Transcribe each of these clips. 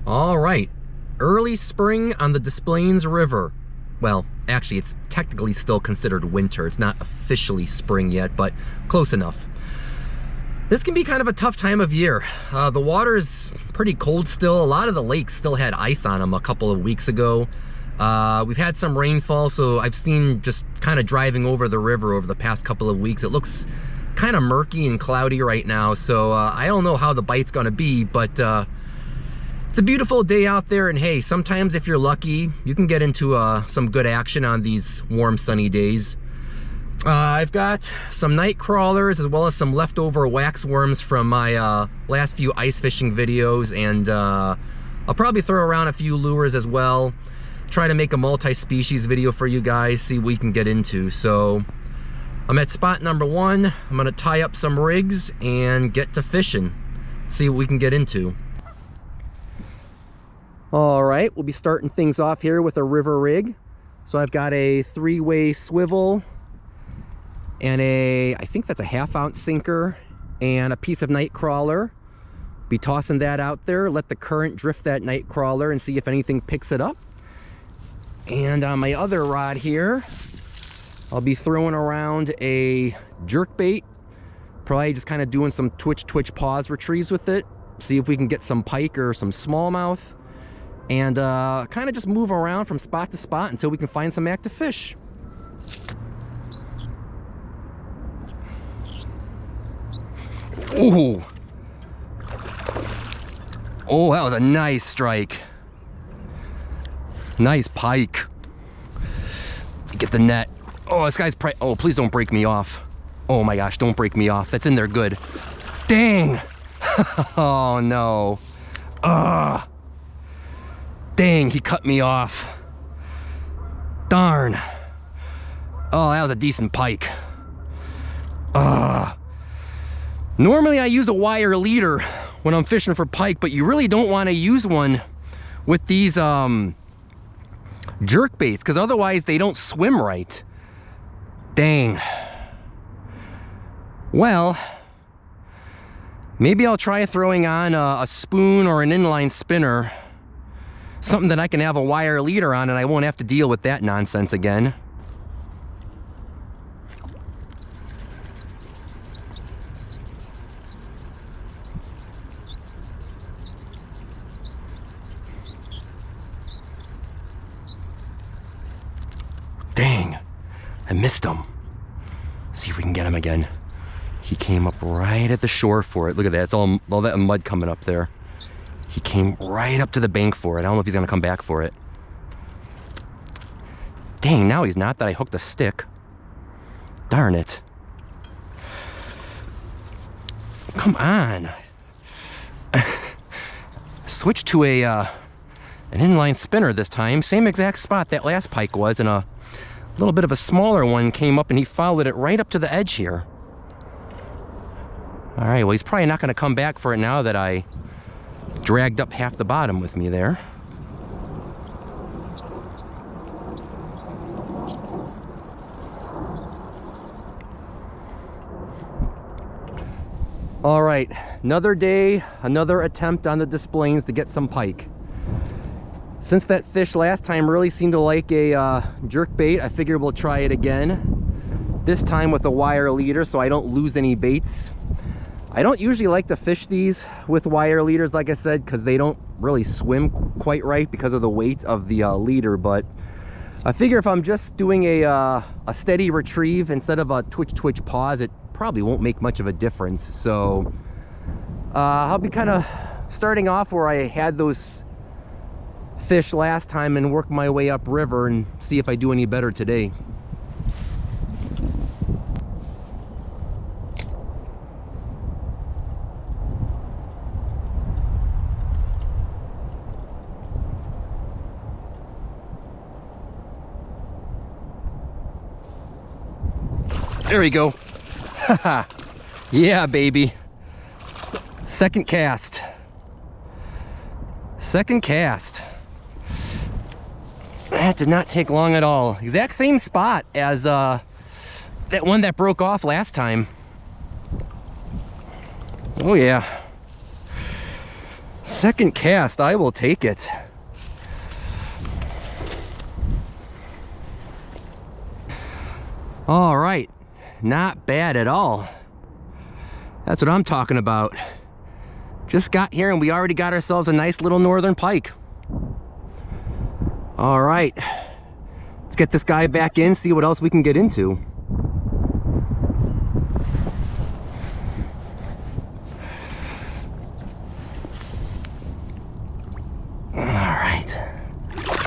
All right, early spring on the Des Plaines River. Well, actually, it's technically still considered winter. It's not officially spring yet, but close enough. This can be kind of a tough time of year. The water is pretty cold still. A lot of the lakes still had ice on them a couple of weeks ago. We've had some rainfall, so I've seen just kind of driving over the river over the past couple of weeks. It looks kind of murky and cloudy right now, so I don't know how the bite's gonna be, but it's a beautiful day out there, and hey, sometimes if you're lucky, you can get into some good action on these warm, sunny days. I've got some night crawlers as well as some leftover wax worms from my last few ice fishing videos, and I'll probably throw around a few lures as well. Try to make a multi-species video for you guys, see what we can get into. So I'm at spot number 1. I'm gonna tie up some rigs and get to fishing, see what we can get into. All right, we'll be starting things off here with a river rig. So I've got a 3-way swivel and I think that's a 1/2 ounce sinker and a piece of night crawler. Be tossing that out there, let the current drift that night crawler and see if anything picks it up. And on my other rod here, I'll be throwing around a jerk bait, probably just kind of doing some twitch pause retrieves with it, see if we can get some pike or some smallmouth, and kind of just move around from spot to spot until we can find some active fish. Ooh. Oh, that was a nice strike. Nice pike. Get the net. Oh, this guy's oh, please don't break me off. Oh my gosh, don't break me off. That's in there good. Dang. Oh no. Ugh. Dang, he cut me off. Darn. Oh, that was a decent pike. Normally I use a wire leader when I'm fishing for pike, but you really don't want to use one with these jerk baits, because otherwise they don't swim right. Dang. Well, maybe I'll try throwing on a spoon or an inline spinner. Something that I can have a wire leader on and I won't have to deal with that nonsense again. Dang, I missed him. Let's see if we can get him again. He came up right at the shore for it. Look at that, it's all that mud coming up there. He came right up to the bank for it. I don't know if he's gonna come back for it. Dang, now he's not, that I hooked a stick. Darn it. Come on. Switch to an inline spinner this time. Same exact spot that last pike was, and a little bit of a smaller one came up and he followed it right up to the edge here. All right, well, he's probably not gonna come back for it now that I dragged up half the bottom with me there. All right, another day, another attempt on the Des Plaines to get some pike. Since that fish last time really seemed to like a jerk bait, I figure we'll try it again. This time with a wire leader so I don't lose any baits. I don't usually like to fish these with wire leaders, like I said, because they don't really swim quite right because of the weight of the leader, but I figure if I'm just doing a steady retrieve instead of a twitch pause, it probably won't make much of a difference. So I'll be kind of starting off where I had those fish last time and work my way upriver and see if I do any better today. There we go. Haha. Yeah, baby. Second cast. Second cast. That did not take long at all. Exact same spot as that one that broke off last time. Oh yeah. Second cast, I will take it. All right, not bad at all. That's what I'm talking about. Just got here and we already got ourselves a nice little northern pike. All right, let's get this guy back in, see what else we can get into. All right,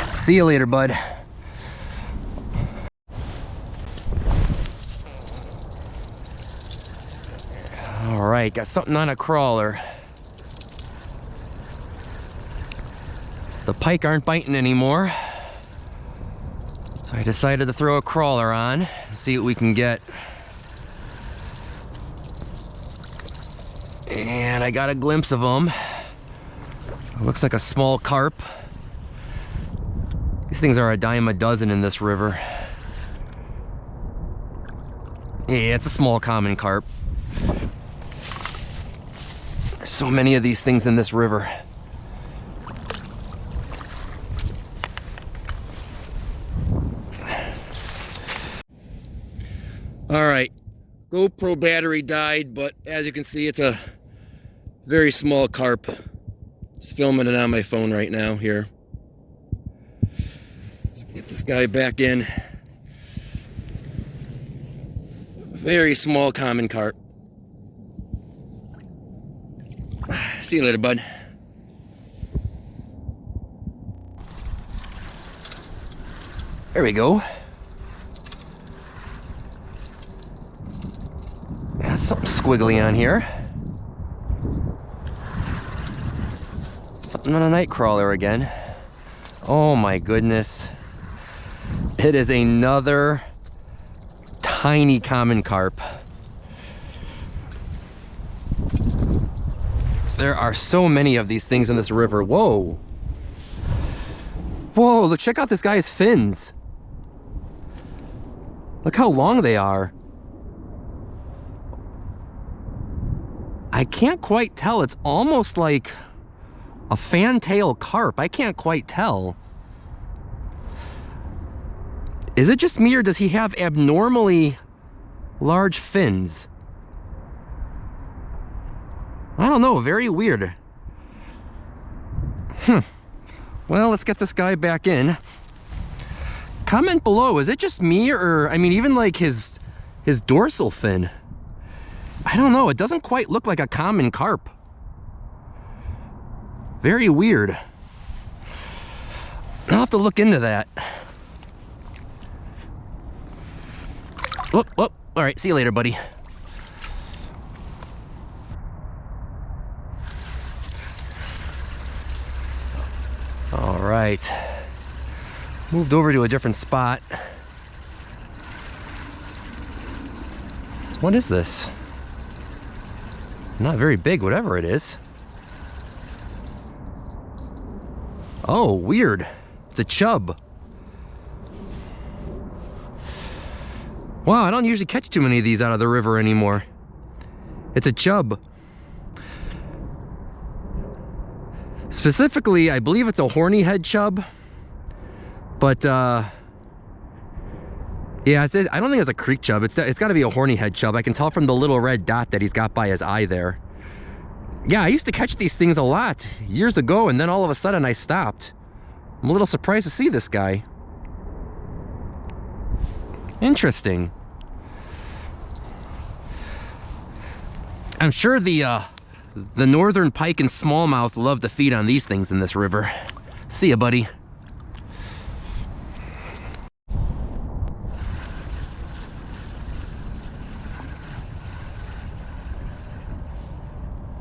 see you later, bud. All right, got something on a crawler. The pike aren't biting anymore, so I decided to throw a crawler on and see what we can get. And I got a glimpse of them. It looks like a small carp. These things are a dime a dozen in this river. Yeah, it's a small common carp. There's so many of these things in this river. All right, GoPro battery died, but as you can see, it's a very small carp. Just filming it on my phone right now here. Let's get this guy back in. Very small common carp. See you later, bud. There we go. Yeah, something squiggly on here. Something on a night crawler again. Oh my goodness. It is another tiny common carp. There are so many of these things in this river. Whoa. Whoa, look, check out this guy's fins. Look how long they are. I can't quite tell. It's almost like a fantail carp. I can't quite tell. Is it just me, or does he have abnormally large fins? I don't know, very weird. Well, let's get this guy back in. Comment below, is it just me, or, I mean, even like his dorsal fin? I don't know, it doesn't quite look like a common carp. Very weird. I'll have to look into that. Whoop, whoop. All right, see you later, buddy. All right. Moved over to a different spot. What is this? Not very big, whatever it is. Oh, weird. It's a chub. Wow, I don't usually catch too many of these out of the river anymore. It's a chub. Specifically, I believe it's a horny head chub. But, yeah, I don't think it's a creek chub. It's got to be a horny head chub. I can tell from the little red dot that he's got by his eye there. Yeah, I used to catch these things a lot years ago, and then all of a sudden I stopped. I'm a little surprised to see this guy. Interesting. I'm sure the northern pike and smallmouth love to feed on these things in this river. See ya, buddy.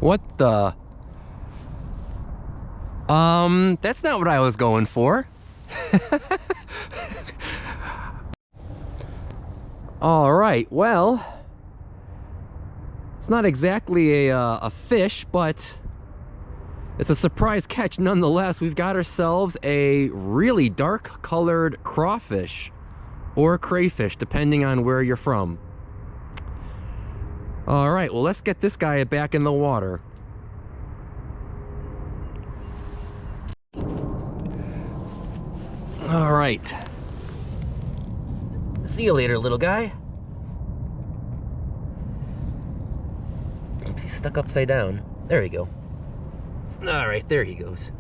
What the? That's not what I was going for. All right, well, it's not exactly a fish, but it's a surprise catch nonetheless. We've got ourselves a really dark colored crawfish or crayfish, depending on where you're from. All right, well, let's get this guy back in the water. All right. See you later, little guy. Oops, he's stuck upside down. There we go. All right, there he goes.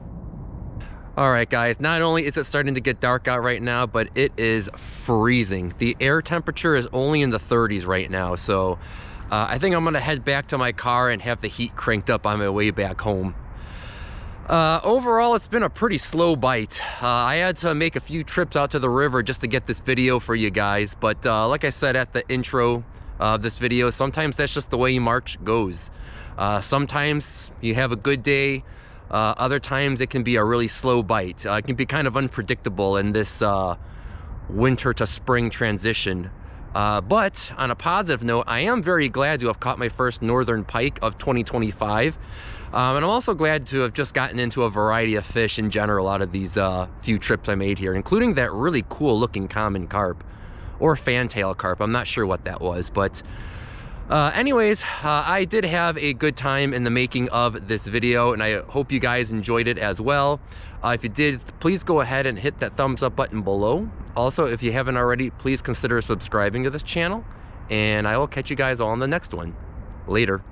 All right, guys, not only is it starting to get dark out right now, but it is freezing. The air temperature is only in the 30s right now, so I think I'm gonna head back to my car and have the heat cranked up on my way back home. Overall, it's been a pretty slow bite. I had to make a few trips out to the river just to get this video for you guys, but like I said at the intro of this video, sometimes that's just the way March goes. Sometimes you have a good day, other times it can be a really slow bite. It can be kind of unpredictable in this winter to spring transition. But on a positive note, I am very glad to have caught my first northern pike of 2025. And I'm also glad to have just gotten into a variety of fish in general out of these few trips I made here, including that really cool looking common carp, or fantail carp. I'm not sure what that was, but anyways, I did have a good time in the making of this video, and I hope you guys enjoyed it as well. If you did, please go ahead and hit that thumbs up button below. Also, if you haven't already, please consider subscribing to this channel, and I will catch you guys all in the next one. Later.